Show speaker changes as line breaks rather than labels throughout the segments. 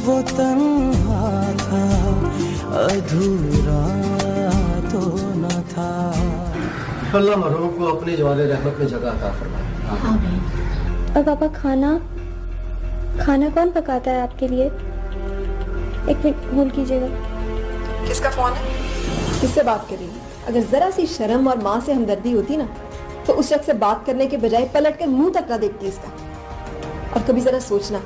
वो तन्हा था, अधूरा तो न था।
अल्लाह मरहूम को अपनी जवाले रहमत में जगह अता फरमाए।
आमीन। और पापा खाना कौन पकाता है आपके लिए? एक मिनट होल्ड कीजिएगा।
किसका फोन है? किससे बात कर रही है? अगर जरा सी शर्म और माँ से हमदर्दी होती ना तो उस शख्स से बात करने के बजाय पलट कर मुंह तक ना देखती इसका। और कभी जरा सोचना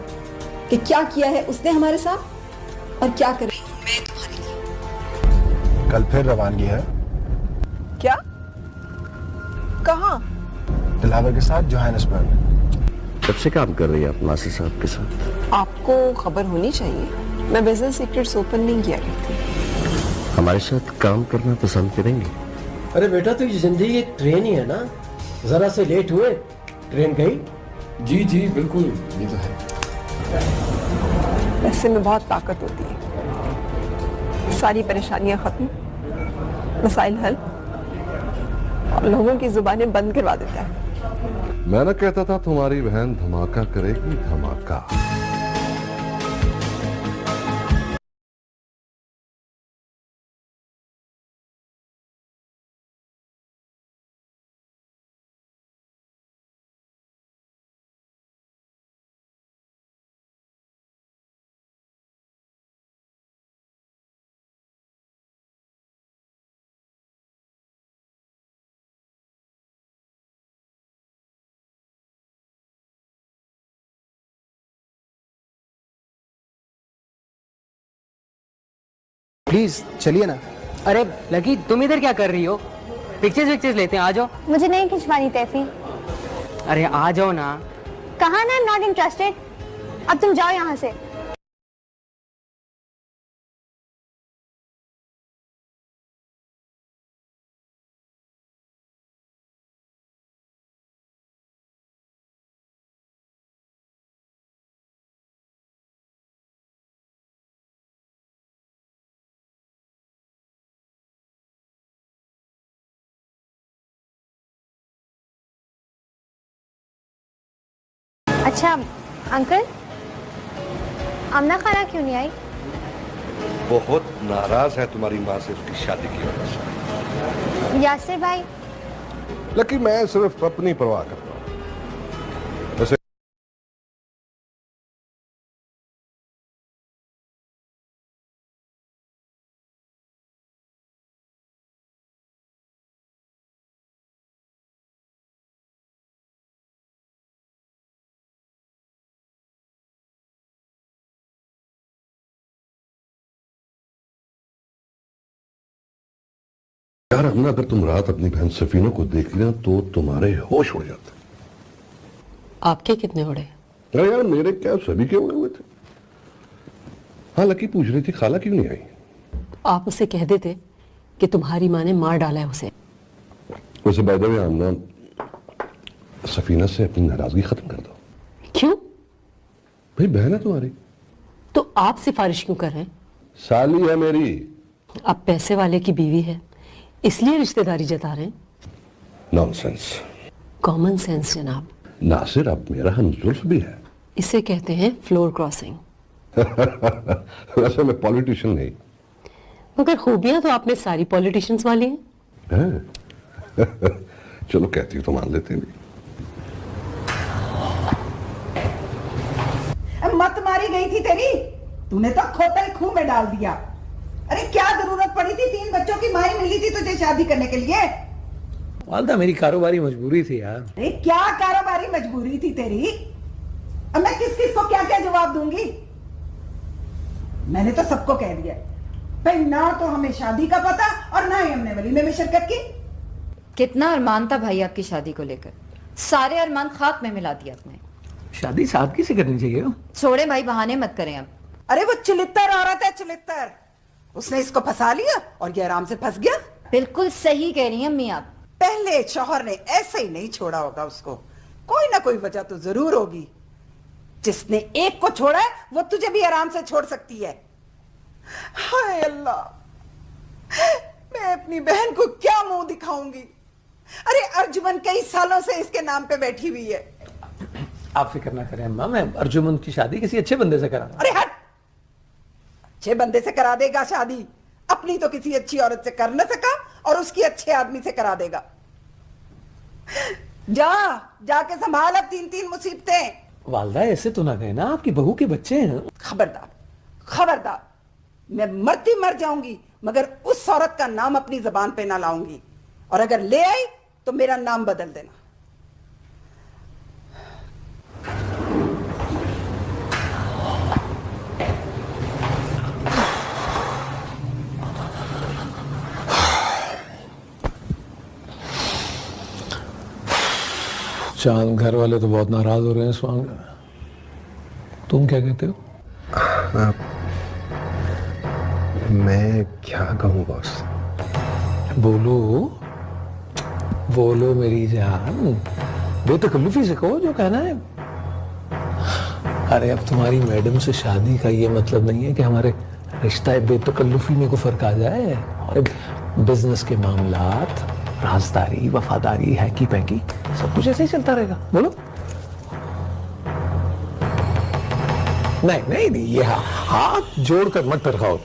कि क्या किया है उसने हमारे साथ और क्या कर रही हूँ मैं तुम्हारे लिए।
कल फिर रवानगी है।
क्या? कहाँ?
दिलावर के साथ जोहानिसबर्ग।
कब से काम कर रही है आप नासिर साहब के साथ?
आपको खबर होनी चाहिए, मैं बिजनेस सीक्रेट्स ओपन नहीं किया करती।
हमारे साथ काम करना पसंद करेंगे?
अरे बेटा तो ये जिंदगी एक ट्रेन ही है ना, जरा से लेट हुए ट्रेन गई।
जी जी बिल्कुल, ये तो है।
पैसे में बहुत ताकत होती है। सारी परेशानियां खत्म, मसाइल हल और लोगों की जुबानें बंद करवा देता है।
मैं ना कहता था तुम्हारी बहन धमाका करेगी, धमाका।
प्लीज चलिए ना।
अरे लकी, तुम इधर क्या कर रही हो? पिक्चर्स लेते हैं, आ जाओ।
मुझे नहीं खिंचवानी तैफी।
अरे आ जाओ ना।
कहा ना नॉट इंटरेस्टेड। अब तुम जाओ यहाँ से। अच्छा अंकल, आमना खाना क्यों नहीं आई?
बहुत नाराज है तुम्हारी माँ से उसकी शादी की वजह से।
यासिर भाई,
लेकिन मैं सिर्फ अपनी परवाह करता हूँ। वैसे यार अमना, अगर तुम रात अपनी बहन सफीना को देखती ना तो तुम्हारे होश उड़ जाते।
आपके कितने उड़े?
अरे यार मेरे क्या, सभी के उड़े हुए थे। हाँ लकी पूछ रही थी खाला क्यों नहीं आई।
आप उसे कह देते कि तुम्हारी माँ ने मार डाला है उसे।
वैसे बाय द वे आमना, सफीना से अपनी नाराजगी खत्म कर दो।
क्यों?
भाई बहन है तुम्हारी।
तो आप सिफारिश क्यों कर रहे हैं?
साली है मेरी।
आप पैसे वाले की बीवी है इसलिए रिश्तेदारी जता रहे हैं?
नॉनसेंस।
कॉमन सेंस जनाब।
नासिर अब मेरा हमजुल्फ भी है।
इसे कहते हैं फ्लोर क्रॉसिंग।
वैसे मैं पॉलिटिशियन नहीं,
मगर खूबियां तो आप में सारी पॉलिटिशियंस वाली हैं।
चलो कहती हूँ तो मान लेते हैं।
मत मारी गई थी तेरी, तूने तो खोपल खूह में डाल दिया। अरे क्या जरूरत पड़ी थी, 3 बच्चों की माई मिली थी तुझे शादी करने के लिए।
वालदा मेरी कारोबारी मजबूरी थी यार।
अरे क्या कारोबारी मजबूरी थी तेरी? अब मैं किस किस को क्या क्या जवाब दूंगी? मैंने तो सबको कह दिया भाई, ना तो हमें शादी का पता और ना ही हमने वलीमे में शिरकत की।
कितना अरमान था भाई आपकी शादी को लेकर, सारे अरमान खाक में मिला दिया आपने।
शादी सादगी से करनी चाहिए।
छोड़े भाई, बहाने मत करें अब।
अरे वो चिलित्तर औरत है, चिलित्तर। उसने इसको फंसा लिया और ये आराम से फंस गया।
बिल्कुल सही कह रही हैं अम्मी आप।
पहले शौहर ने ऐसे ही नहीं छोड़ा होगा उसको, कोई ना कोई वजह तो जरूर होगी। जिसने एक को छोड़ा है वो तुझे भी आराम से छोड़ सकती है। हाय अल्लाह, मैं अपनी बहन को क्या मुंह दिखाऊंगी? अरे अर्जुमन कई सालों से इसके नाम पे बैठी हुई है।
आप फिक्र ना करें अम्मा, मैं अर्जुमन की शादी किसी अच्छे बंदे से करा।
अरे हट, अच्छे बंदे से करा देगा शादी, अपनी तो किसी अच्छी औरत से कर न सका और उसकी अच्छे आदमी से करा देगा। जाके संभाल अब 3-3 मुसीबतें।
वालदा ऐसे तो ना गए ना, आपकी बहू के बच्चे हैं।
खबरदार खबरदार, मैं मरती मर जाऊंगी मगर उस औरत का नाम अपनी जबान पे ना लाऊंगी, और अगर ले आई तो मेरा नाम बदल देना।
चांद घर वाले तो बहुत नाराज हो रहे हैं इस मामले में, तुम क्या कहते हो?
मैं क्या कहूँ बॉस?
बोलो बोलो मेरी जान, बेतकल्लुफी से कहो जो कहना है। अरे अब तुम्हारी मैडम से शादी का ये मतलब नहीं है कि हमारे रिश्ता बेतकल्लुफी में को फर्क आ जाए। और बिजनेस के मामलात, राजदारी, वफादारी, हैकी पैकी सब कुछ ऐसे ही चलता रहेगा। बोलो। नहीं, ये हाथ जोड़कर मत टरकाओ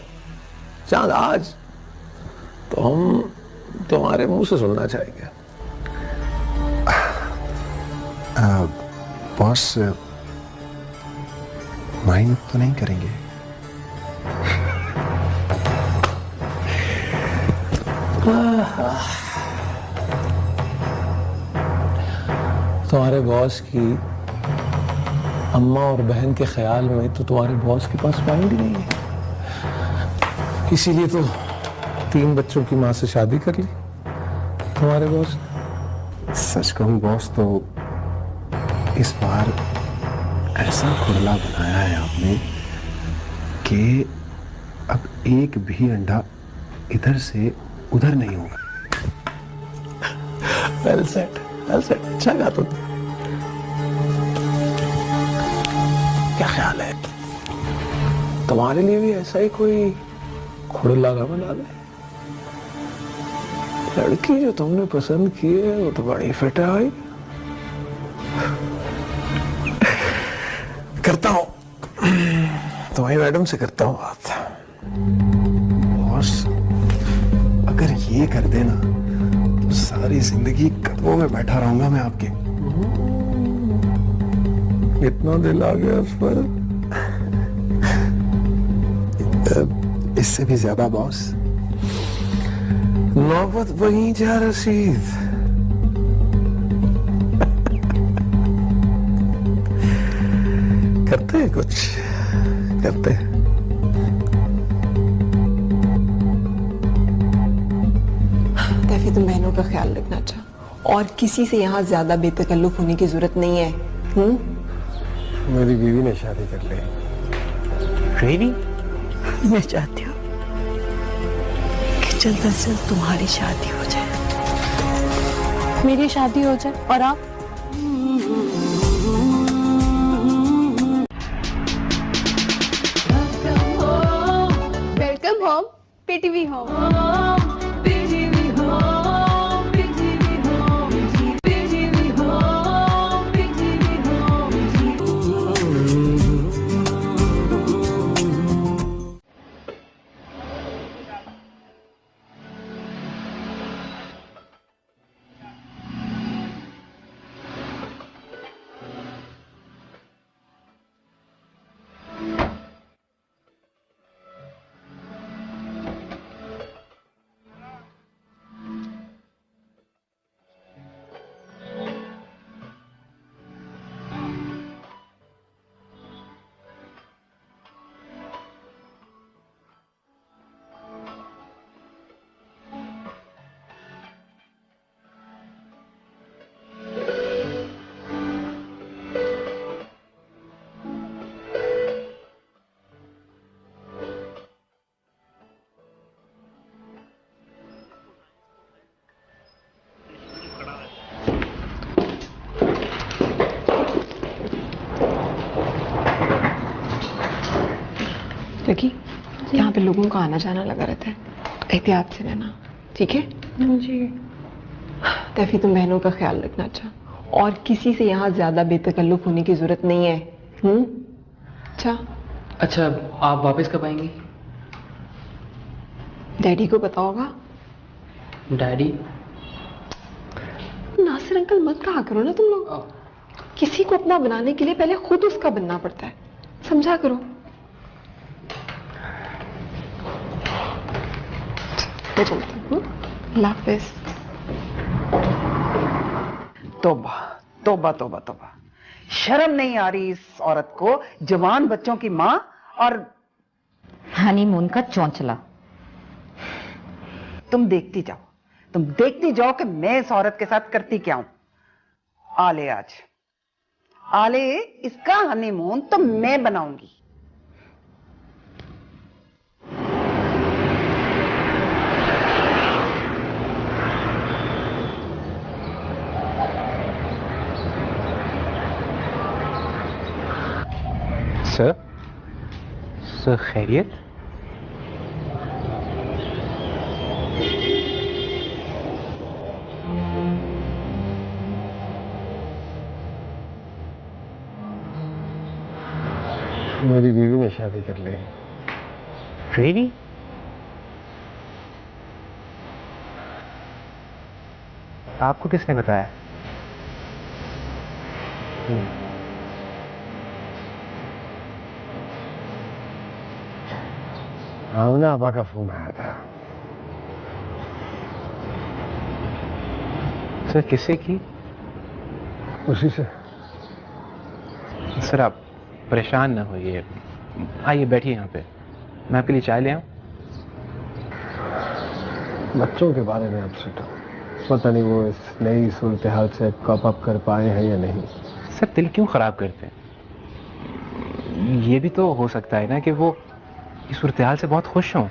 चांद, आज तो हम तुम्हारे मुंह से सुनना चाहेंगे।
बॉस माइंड तो नहीं करेंगे?
तुम्हारे बॉस की अम्मा और बहन के ख्याल में तो तुम्हारे बॉस के पास माइंड ही नहीं है, इसीलिए तो 3 बच्चों की मां से शादी कर ली तुम्हारे बॉस ने।
सच कहूं बॉस तो इस बार ऐसा खुरला बनाया है आपने कि अब एक भी अंडा इधर से उधर नहीं होगा।
वेल सेट, अच्छा कहा तुमने। क्या ख्याल है, तुम्हारे लिए भी ऐसा ही कोई खुड़ला ना बना दे? लड़की जो तुमने पसंद की है वो तो बड़ी फिट है भाई। करता हूं, तुम्हारी मैडम से करता हूं बात।
बॉस अगर ये कर देना तो सारी जिंदगी कदमों में बैठा रहूंगा मैं आपके।
इतना दिल आ गया उस पर?
इससे भी ज्यादा बॉस।
नौबत वहीं जा रसीद। करते हैं कुछ, करते हैं।
तैफी, तुम बहनों का ख्याल रखना चाह, और किसी से यहाँ ज्यादा बेतकल्लुफ होने की जरूरत नहीं है।
मेरी बीवी ने शादी कर ली।
Really?
मैं चाहती हूँ कि जल्द से जल्द तुम्हारी शादी हो जाए।
मेरी शादी हो जाए और आप?
Welcome home, PTV home.
लगी, यहाँ पे लोगों का आना जाना लगा रहता है, एहतियात से रहना, ठीक है? जी। तैफी, तुम बहनों का ख्याल रखना चाह, और किसी से यहाँ ज्यादा बेतकल्लुफ होने की जरूरत नहीं है। अच्छा,
अच्छा, आप वापस कब आएंगी?
डैडी को पता होगा।
डैडी?
नासिर अंकल मत कहा करो ना तुम लोग। किसी को अपना बनाने के लिए पहले खुद उसका बनना पड़ता है, समझा करो। मैं चलती हूँ। अल्लाह हाफिज़।
तौबा तौबा तौबा तौबा, शर्म नहीं आ रही इस औरत को, जवान बच्चों की माँ और
हनीमून का चौंचला।
तुम देखती जाओ कि मैं इस औरत के साथ करती क्या हूं। आले आज आले, इसका हनीमून तो मैं बनाऊंगी।
सर खैरियत?
मेरी बीवी ने शादी कर ली।
रियली? आपको किसने बताया?
आमना आपा का फोन आया था।
सर किससे की?
उसी से।
सर आप परेशान ना होइए, आइए बैठिए यहाँ पे, मैं आपके लिए चाय ले आऊं?
बच्चों के बारे में अपसेट हूँ। पता नहीं वो इस नई सूरत हाल से कॉप अप कर पाए हैं या नहीं।
सर दिल क्यों खराब करते हैं? ये भी तो हो सकता है ना कि वो इस सूरत हाल से बहुत खुश हों।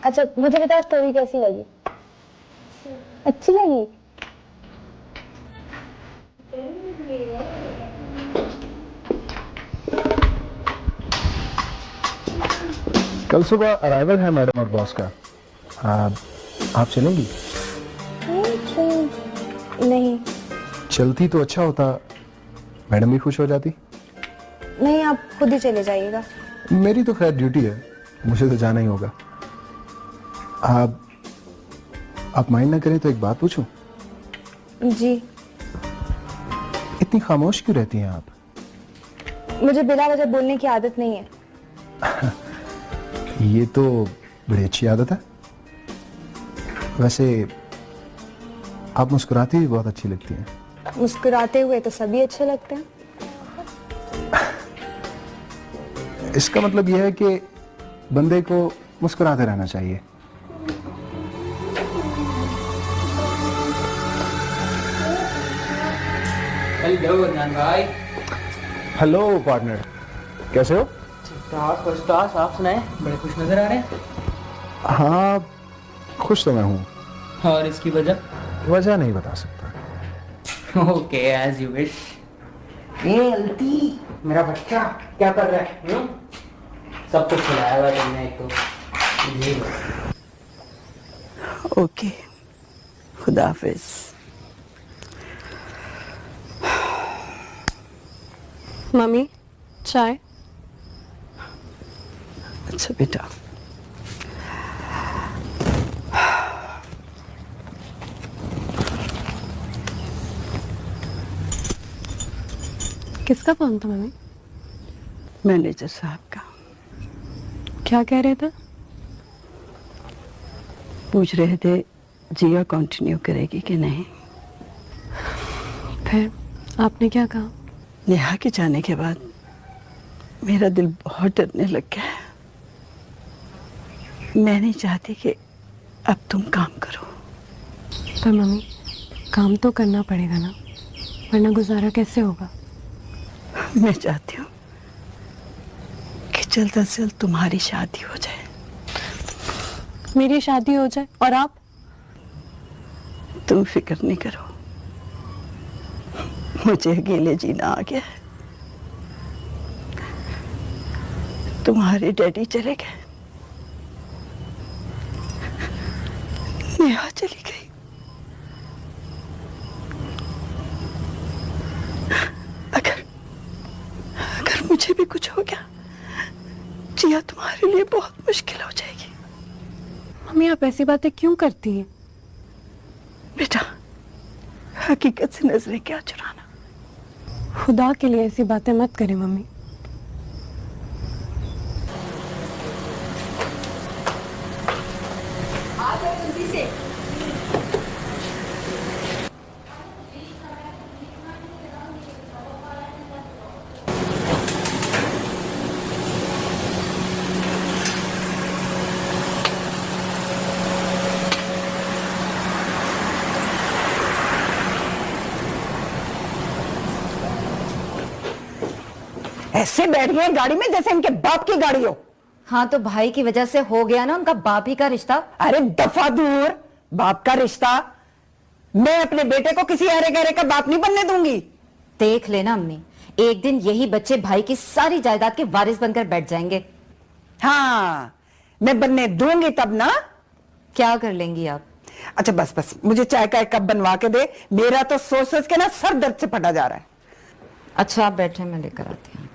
अच्छा मुझे बता, स्टोरी कैसी लगी? अच्छी लगी?
कल सुबह अराइवल है मैडम और बॉस का। आप चलेंगी?
नहीं।
चलती तो अच्छा होता, मैडम भी खुश हो जाती।
नहीं, आप खुद ही चले जाइएगा।
मेरी तो खैर ड्यूटी है, मुझे तो जाना ही होगा। आप माइंड ना करें तो एक बात पूछूं?
जी।
इतनी खामोश क्यों रहती हैं आप?
मुझे बिना वजह बोलने की आदत नहीं है।
ये तो बड़ी अच्छी आदत है। वैसे आप मुस्कुराती हुई बहुत अच्छी लगती हैं।
मुस्कुराते हुए तो सभी अच्छे लगते हैं।
इसका मतलब यह है कि बंदे को मुस्कुराते रहना चाहिए।
हेलो अदनान भाई।
हेलो पार्टनर, कैसे हो?
First class. आप सुनाए, बड़े खुश नजर आ रहे हैं।
हाँ खुश तो मैं हूँ।
और इसकी वजह?
वजह नहीं बता सकता।
Okay as you wish. ये अलती मेरा बच्चा क्या कर रहा है? सब कुछ खिलाया हुआ तुमने एक तो।
ओके, खुदा हाफिज।
मम्मी चाय?
अच्छा बेटा।
किसका फोन था मम्मी?
मैनेजर साहब का।
क्या कह रहे थे?
पूछ रहे थे जिया कंटिन्यू करेगी कि नहीं।
फिर आपने क्या कहा?
नेहा के जाने के बाद मेरा दिल बहुत डरने लग गया है। मैं नहीं चाहती कि अब तुम काम करो।
पर मम्मी काम तो करना पड़ेगा ना, वरना गुजारा कैसे होगा?
मैं चाहती हूँ कि जल्द से जल्द तुम्हारी शादी हो जाए।
मेरी शादी हो जाए और आप?
तुम फिक्र नहीं करो, मुझे अकेले जीना आ गया है। तुम्हारे डैडी चले गए, नेहा चली गई, मुझे भी कुछ हो गया, जिया तुम्हारे लिए बहुत मुश्किल हो जाएगी।
मम्मी आप ऐसी बातें क्यों करती हैं?
बेटा, हकीकत से नजरें क्या चुराना।
खुदा के लिए ऐसी बातें मत करें मम्मी।
ऐसे बैठ गए गाड़ी में जैसे इनके बाप की गाड़ी हो।
हाँ तो भाई की वजह से हो गया ना उनका बाप ही का रिश्ता।
अरे दफा दूर, बाप का रिश्ता। मैं अपने बेटे को किसी अरे गहरे का बाप नहीं बनने दूंगी।
देख लेना अम्मी, एक दिन यही बच्चे भाई की सारी जायदाद के वारिस बनकर बैठ जाएंगे।
हाँ, मैं बनने दूंगी तब ना।
क्या कर लेंगी आप?
अच्छा बस बस, मुझे चाय का एक कप बनवा के दे। मेरा तो सोच सोच के ना सर दर्द से फटा जा रहा है।
अच्छा आप बैठे, मैं लेकर आती हूँ।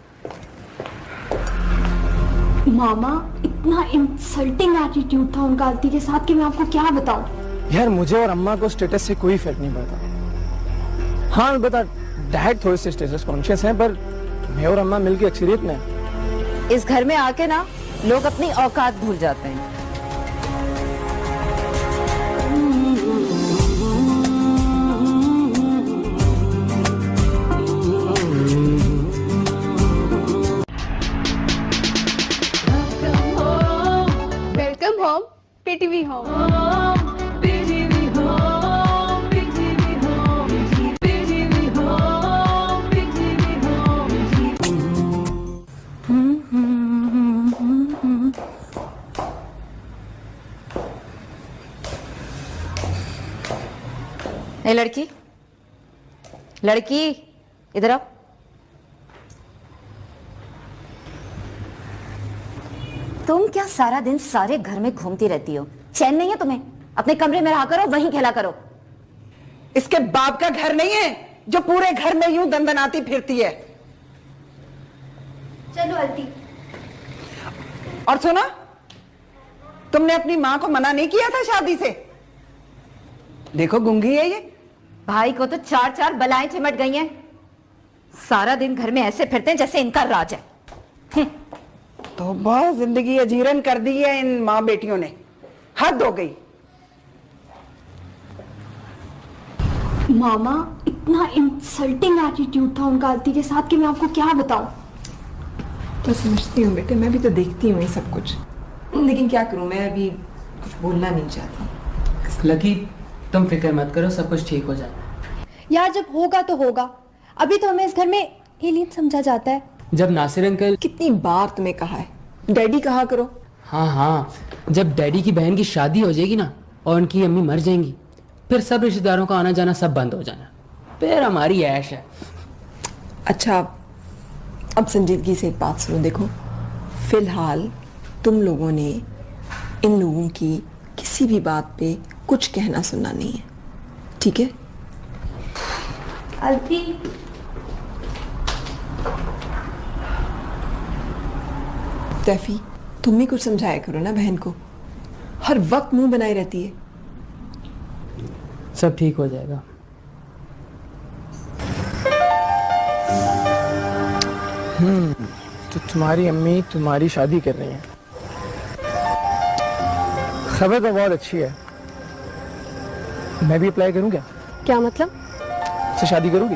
मामा, इतना इंसल्टिंग एटीट्यूड था उनका आरती के साथ कि मैं आपको क्या बताऊं।
यार मुझे और अम्मा को स्टेटस से कोई फर्क नहीं पड़ता। हाँ बता, डैड थोड़े से स्टेटस कॉन्शियस हैं, पर मैं और अम्मा मिलके अक्सरियत में हैं।
इस घर में आके ना लोग अपनी औकात भूल जाते हैं।
Welcome home PTV home.
ए लड़की, लड़की इधर आओ। तुम क्या सारा दिन सारे घर में घूमती रहती हो? चैन नहीं है तुम्हें? अपने कमरे में रहा करो, वहीं खेला करो।
इसके बाप का घर नहीं है जो पूरे घर में यूं दंदनाती फिरती है।
चलो आरती।
और सुनो, तुमने अपनी मां को मना नहीं किया था शादी से? देखो गुंगी है ये।
भाई को तो चार चार बलाएं चिमट गई हैं। सारा दिन घर में ऐसे फिरते हैं जैसे इनका राज है।
तो बहुत जिंदगी अजीरन कर दी है इन माँ बेटियों ने। हद हो गई।
मामा, इतना इंसल्टिंग एटीट्यूड था उनका आरती के साथ कि मैं आपको क्या बताऊं।
तो समझती हूँ बेटे, मैं भी तो देखती हूँ ये सब कुछ, लेकिन क्या करूँ, मैं अभी कुछ बोलना नहीं चाहती।
लकी तुम फिक्र मत करो, सब कुछ ठीक हो जाएगा।
यार जब होगा तो होगा, अभी तो हमें इस घर में एलियन समझा जाता है।
जब नासिर अंकल,
कितनी बार तुम्हें कहा है डैडी कहा करो।
हाँ हाँ, जब डैडी की बहन की शादी हो जाएगी ना और उनकी अम्मी मर जाएंगी, फिर सब रिश्तेदारों का आना जाना सब बंद हो जाना, फिर हमारी ऐश है।
अच्छा अब संजीदगी से एक बात सुनो। देखो, फिलहाल तुम लोगों ने इन लोगों की किसी भी बात पे कुछ कहना सुनना नहीं है, ठीक है?
आरती,
तैफी, तुम भी कुछ समझाया करो ना बहन को, हर वक्त मुंह बनाए रहती है।
सब ठीक हो जाएगा।
तो तुम्हारी अम्मी तुम्हारी शादी कर रही हैं। खबर तो बहुत अच्छी है। मैं भी अप्लाई करूं क्या?
क्या मतलब?
से शादी करूंगी?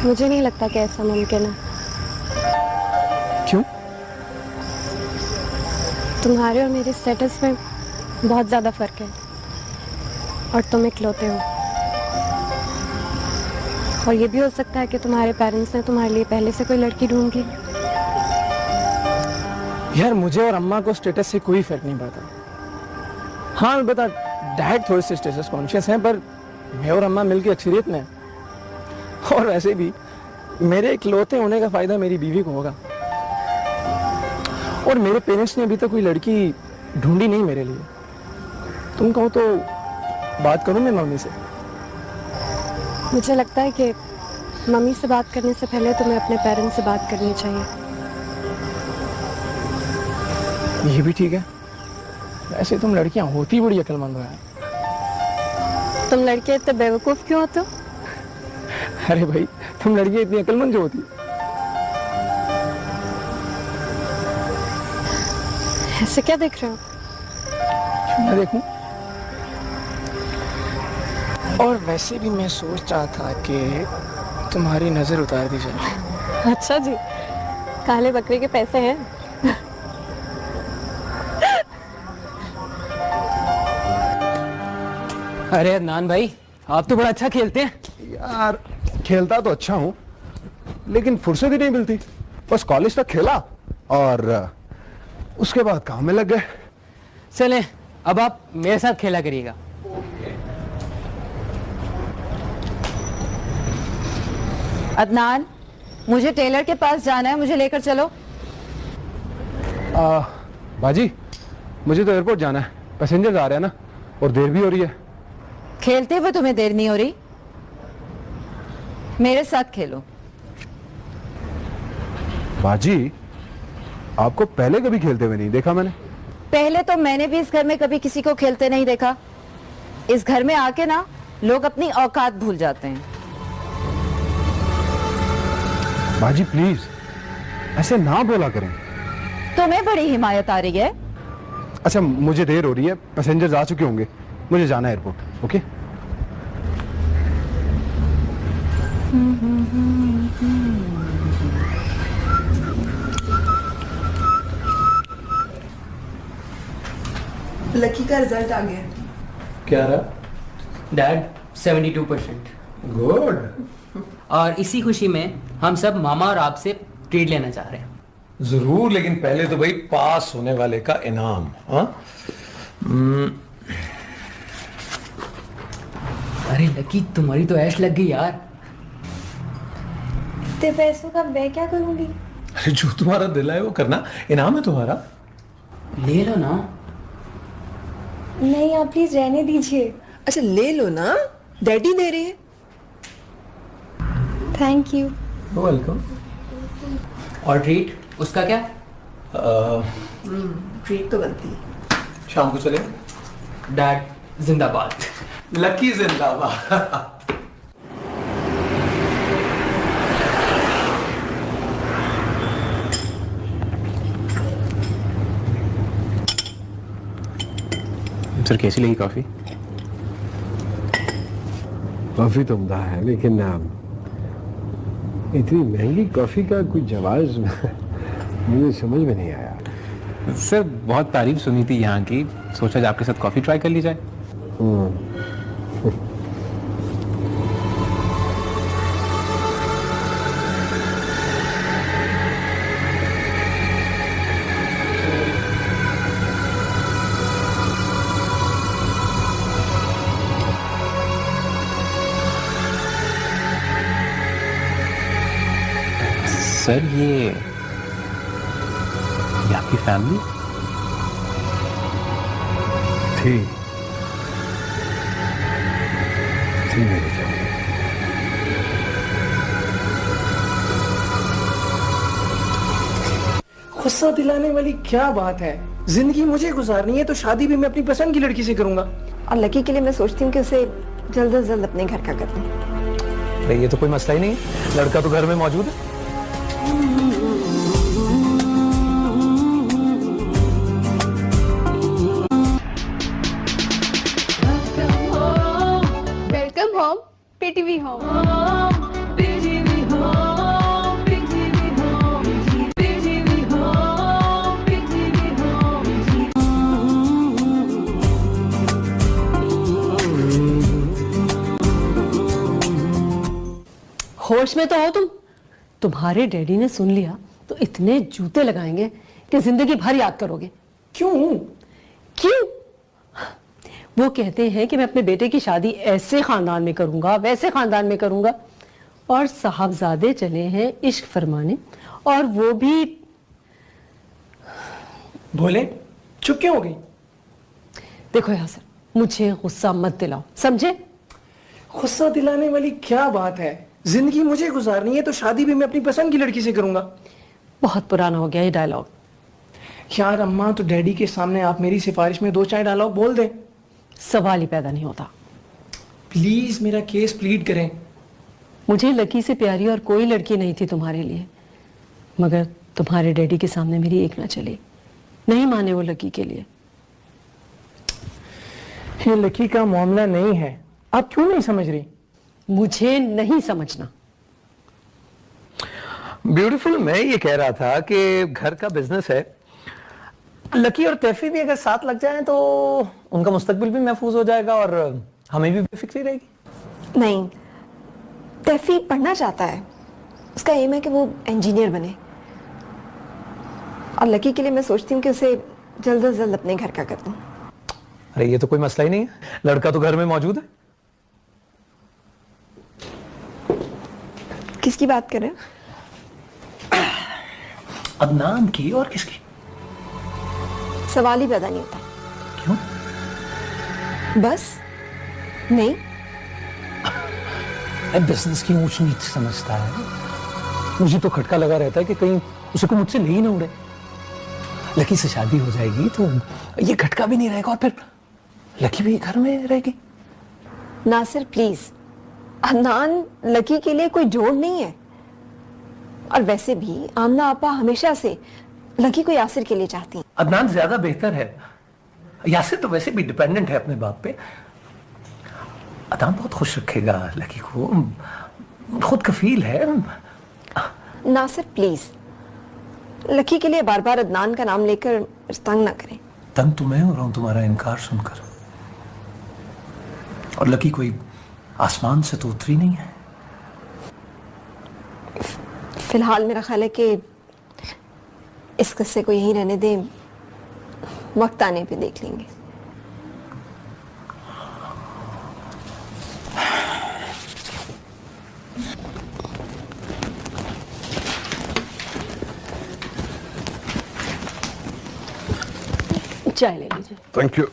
मुझे नहीं लगता कि ऐसा मुमकिन है।
क्यों?
तुम्हारे और मेरे स्टेटस में बहुत ज़्यादा फर्क है और तुम इकलौते हो। और ये भी हो सकता है कि तुम्हारे पेरेंट्स ने तुम्हारे लिए पहले से कोई लड़की ढूंढ ली।
यार मुझे और अम्मा को स्टेटस से कोई फर्क नहीं पड़ता। हाँ बता, डैड थोड़े से स्टेटस कॉन्शियस हैं, पर मैं और अम्मा मिलके अक्सरियत में हैं। और वैसे भी मेरे इकलौते होने का फायदा मेरी बीवी को होगा। और मेरे पेरेंट्स ने अभी तक कोई लड़की ढूंढी नहीं मेरे लिए। तुम कहो तो बात करूं मैं मम्मी से।
मुझे लगता है कि मम्मी से बात करने से पहले तुम्हें अपने पेरेंट्स से बात करनी चाहिए।
ये भी ठीक है। वैसे तुम लड़कियां होती बड़ी अक्लमंद हो यार।
तुम लड़के इतने बेवकूफ क्यों होते हो?
अरे भाई, तुम लड़कियां इतनी अक्लमंद जो होती।
ऐसे क्या देख रहे हो?
मैं देखूं? और वैसे भी मैं सोच रहा था कि तुम्हारी नजर उतार दी जाए।
अच्छा जी, काले बकरे के पैसे हैं।
अरे अदनान भाई, आप तो बड़ा अच्छा खेलते हैं।
यार खेलता तो अच्छा हूं, लेकिन फुर्सत ही नहीं मिलती। बस कॉलेज तक खेला और उसके बाद काम में लग गए।
चलें, अब आप मेरे साथ खेला करिएगा।
अदनान, मुझे टेलर के पास जाना है, मुझे लेकर चलो।
बाजी, मुझे तो एयरपोर्ट जाना है, पैसेंजर्स आ रहे हैं ना, और देर भी हो रही है।
खेलते हुए तुम्हें देर नहीं हो रही? मेरे साथ खेलो।
बाजी, आपको पहले कभी खेलते हुए नहीं देखा मैंने।
पहले तो मैंने भी इस घर में कभी किसी को खेलते नहीं देखा। इस घर में आके ना लोग अपनी औकात भूल जाते हैं।
बाजी प्लीज ऐसे ना बोला करें।
तुम्हें बड़ी हिमायत आ रही है।
अच्छा, मुझे देर हो रही है, पैसेंजर्स आ चुके होंगे, मुझे जाना है एयरपोर्ट। ओके?
लकी का रिजल्ट आ गया।
क्या रहा?
डैड 72%।
गुड।
और इसी खुशी में हम सब मामा और आपसे ट्रीट लेना चाह रहे हैं।
जरूर, लेकिन पहले तो भाई पास होने वाले का इनाम। हाँ?
अरे लकी, तुम्हारी तो ऐश लग गई यार।
इतने पैसों का मैं क्या करूंगी?
अरे जो तुम्हारा दिल है वो करना, इनाम है तुम्हारा।
ले लो ना।
नहीं, आप प्लीज रहने दीजिए।
अच्छा ले लो ना, डैडी दे रहे हैं।
Thank you.
वेलकम।
और ट्रीट उसका क्या?
ट्रीट तो बनती है।
शाम को चले।
डैड जिंदाबाद।
लकी जिंदाबाद।
सर कैसी लगी कॉफी?
कॉफी तो उम्दा है, लेकिन इतनी महंगी कॉफी का कोई जवाब मुझे समझ में नहीं आया।
सर बहुत तारीफ सुनी थी यहाँ की, सोचा आपके साथ कॉफी ट्राई कर ली जाए। सर ये आपकी फैमिली
थी मेरी फैमिली।
गुस्सा दिलाने वाली क्या बात है? जिंदगी मुझे गुजारनी है तो शादी भी मैं अपनी पसंद की लड़की से करूंगा।
और लकी के लिए मैं सोचती हूँ कि उसे जल्द से जल्द अपने घर का कर दूं।
अरे ये तो कोई मसला ही नहीं है, लड़का तो घर में मौजूद है।
Welcome home, PTV home. होश में तो हो तुम? तुम्हारे डैडी ने सुन लिया तो इतने जूते लगाएंगे कि जिंदगी भर याद करोगे।
क्यों?
क्यों? वो कहते हैं कि मैं अपने बेटे की शादी ऐसे खानदान में करूंगा, वैसे खानदान में करूंगा, और साहबजादे चले हैं इश्क फरमाने, और वो भी
बोले चुप क्यों हो गई?
देखो यासर, मुझे गुस्सा मत दिलाओ, समझे?
गुस्सा दिलाने वाली क्या बात है?
जिंदगी मुझे गुजारनी है तो शादी भी मैं अपनी पसंद की लड़की से करूंगा।
बहुत पुराना हो गया ये डायलॉग।
यार अम्मा, तो डैडी के सामने आप मेरी सिफारिश में 2-4 डायलॉग बोल दें।
सवाल ही पैदा नहीं होता।
प्लीज मेरा केस प्लीड करें।
मुझे लकी से प्यारी और कोई लड़की नहीं थी तुम्हारे लिए, मगर तुम्हारे डैडी के सामने मेरी एक ना चली। नहीं माने वो लकी के लिए।
ये लकी का मामला नहीं है, आप क्यों नहीं समझ रही?
मुझे नहीं समझना।
ब्यूटीफुल, मैं ये कह रहा था कि घर का बिजनेस है,
लकी और तैफी भी अगर साथ लग जाएं तो उनका मुस्तकबिल भी महफूज हो जाएगा और हमें भी बेफिक्री रहेगी।
नहीं, तैफी पढ़ना चाहता है, उसका एम है कि वो इंजीनियर बने। और लकी के लिए मैं सोचती हूँ कि उसे जल्द से जल्द अपने घर का कर दूँ।
अरे ये तो कोई मसला ही नहीं है, लड़का तो घर में मौजूद है।
किसकी बात कर रहे हैं?
अदनान की और किसकी?
सवाल ही पैदा नहीं होता।
क्यों?
बस नहीं।
बिजनेस की ऊंच नीच समझता है। मुझे तो खटका लगा रहता है कि कहीं उसे को मुझसे ले ही ना उड़े। लकी से शादी हो जाएगी तो ये खटका भी नहीं रहेगा और फिर लकी भी घर में रहेगी।
नासिर प्लीज, अदनान लकी के लिए कोई जोड़ नहीं है। और वैसे भी आमना आपा हमेशा से लकी को यासिर के लिए चाहती हैं।
अदनान ज्यादा बेहतर है, यासिर तो वैसे भी डिपेंडेंट है अपने बाप पे। अदनान बहुत खुश रखेगा लकी को, खुद कफील है।
नासिर प्लीज, लकी के लिए बार बार अदनान का नाम लेकर तंग ना करें।
तंग तो मैं हो रहा हूं तुम्हारा इनकार सुनकर। और लकी कोई आसमान से तो उतरी नहीं है।
फिलहाल मेरा ख्याल है कि इस किस्से को यहीं रहने दें, वक्त आने पे देख लेंगे।
चाय ले लीजिए।
Thank you.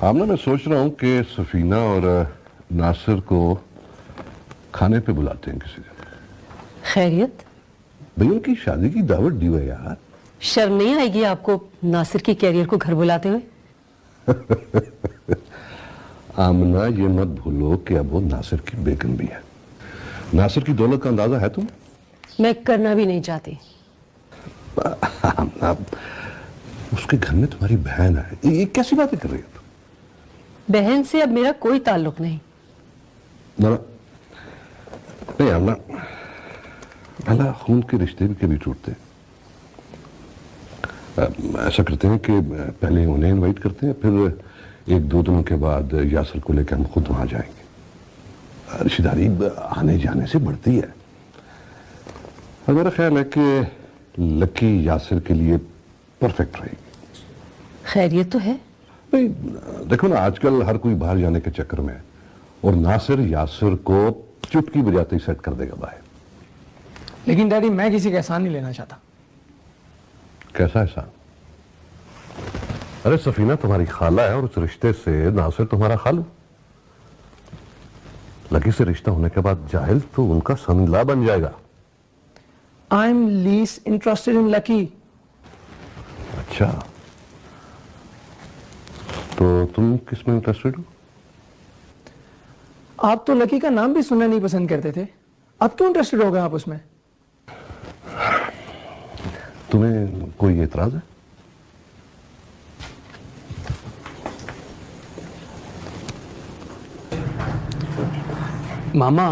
आमना, मैं सोच रहा हूं कि सफीना और नासिर को खाने पे बुलाते हैं किसी दिन।
खैरियत?
भैया उनकी शादी की दावत दी है यार।
शर्म नहीं आएगी आपको नासिर की कैरियर को घर बुलाते हुए?
आमना, ये मत भूलो कि अब वो नासिर की बेगम भी है। नासिर की दौलत का अंदाजा है तुम्हें?
मैं करना भी नहीं चाहती।
आमना, उसके घर में तुम्हारी बहन है, ये कैसी बातें कर रही हो तुम?
बहन से अब मेरा कोई ताल्लुक नहीं।
ना नहीं आमना, भला खून के रिश्ते भी कभी टूटते हैं। ऐसा करते हैं कि पहले उन्हें इनवाइट करते हैं, फिर 1-2 दिनों के बाद यासर को लेकर हम खुद वहां जाएंगे। रिश्तेदारी आने जाने से बढ़ती है। और मेरा ख्याल है कि लकी यासर के लिए परफेक्ट रहेगी।
खैरियत तो है?
नहीं, देखो ना, आजकल हर कोई बाहर जाने के चक्कर में है और नासिर यासर को चुटकी बजाते ही सेट कर देगा बाहर।
लेकिन डैडी, मैं किसी का एहसान नहीं लेना चाहता।
कैसा एहसान? अरे सफीना तुम्हारी खाला है और उस रिश्ते से नासिर तुम्हारा खालू। लकी से रिश्ता होने के बाद जाहिल तो उनका सनला बन जाएगा।
I am least interested in lucky.
अच्छा, तो तुम किस में इंटरेस्टेड हो?
आप तो लकी का नाम भी सुनना नहीं पसंद करते थे, अब क्यों इंटरेस्टेड हो गए आप उसमें?
तुम्हें कोई एतराज है?
मामा,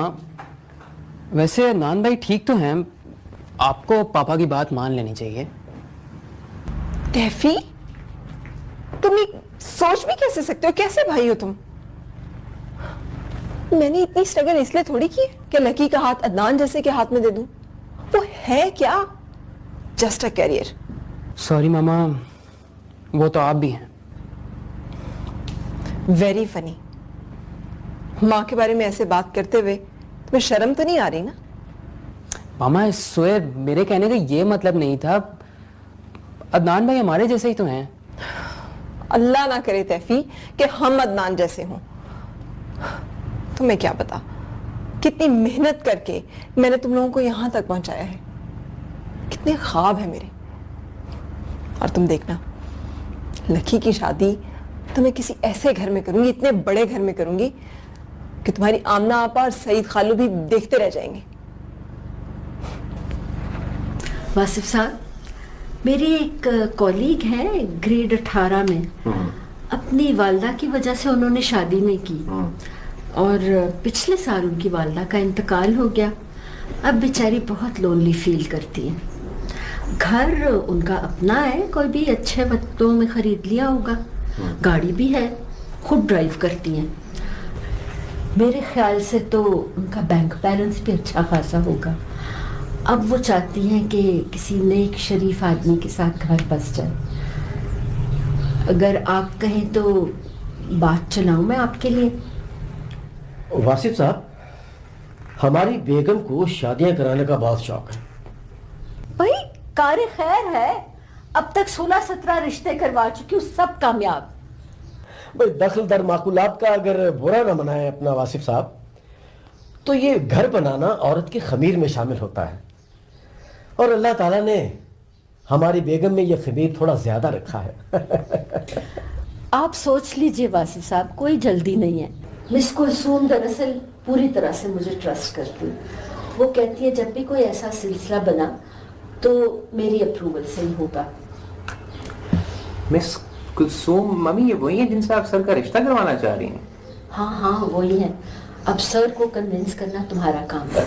वैसे नान भाई ठीक तो हैं, आपको पापा की बात मान लेनी चाहिए।
तैफी, तुम ये सोच भी कैसे सकते हो? कैसे भाई हो तुम? मैंने इतनी स्ट्रगल इसलिए थोड़ी की कि लकी का हाथ अदनान जैसे के हाथ में दे दूं। वो है क्या? Just a career.
सॉरी मामा, वो तो आप भी हैं।
Very funny. माँ के बारे में ऐसे बात करते हुए तुम्हें शर्म तो नहीं आ रही ना?
मामा स्वेर, मेरे कहने का ये मतलब नहीं था। अदनान भाई हमारे जैसे ही तो हैं।
अल्लाह ना करे तैफी कि हम अदनान जैसे हों। तुम्हें क्या पता कितनी मेहनत करके मैंने तुम लोगों को यहां तक पहुंचाया है, कितने ख्वाब है मेरे। और तुम देखना, लकी की शादी तो मैं किसी ऐसे घर में करूंगी, इतने बड़े घर में करूंगी कि तुम्हारी आमना आपा और सईद खालू भी देखते रह जाएंगे।
वासिफ साहब, मेरी एक कॉलीग है ग्रेड 18 में, अपनी वालदा की वजह से उन्होंने शादी नहीं की और पिछले साल उनकी वालदा का इंतकाल हो गया। अब बेचारी बहुत लोनली फील करती है। घर उनका अपना है, कोई भी अच्छे वक्तों में खरीद लिया होगा, गाड़ी भी है, खुद ड्राइव करती हैं। मेरे ख्याल से तो उनका बैंक बैलेंस भी अच्छा खासा होगा। अब वो चाहती हैं कि किसी नेक शरीफ आदमी के साथ घर बस जाए। अगर आप कहें तो बात चलाऊं मैं आपके लिए।
वासिफ साहब, हमारी बेगम को शादियां कराने का बहुत शौक है।
भाई कार खैर है, अब तक 16-17 रिश्ते करवा चुकी हूँ, सब कामयाब।
भाई दखल दर माकूलात का अगर बुरा न मनाए अपना वासिफ साहब, तो ये घर बनाना औरत की खमीर में शामिल होता है और अल्लाह ताला ने हमारी बेगम में ये खमीर थोड़ा ज्यादा रखा है।
आप सोच लीजिए वासिफ साहब, कोई जल्दी नहीं है। मिस कुलसूम दरअसल पूरी तरह से मुझे ट्रस्ट करती है। वो कहती है जब भी कोई ऐसा सिलसिला बना तो मेरी अप्रूवल से ही होगा।
मिस कुलसूम मम्मी, ये वही है जिनसे आप सर का रिश्ता करवाना चाह रही हैं?
हाँ हाँ वही है। अब सर को कन्विंस करना तुम्हारा काम है।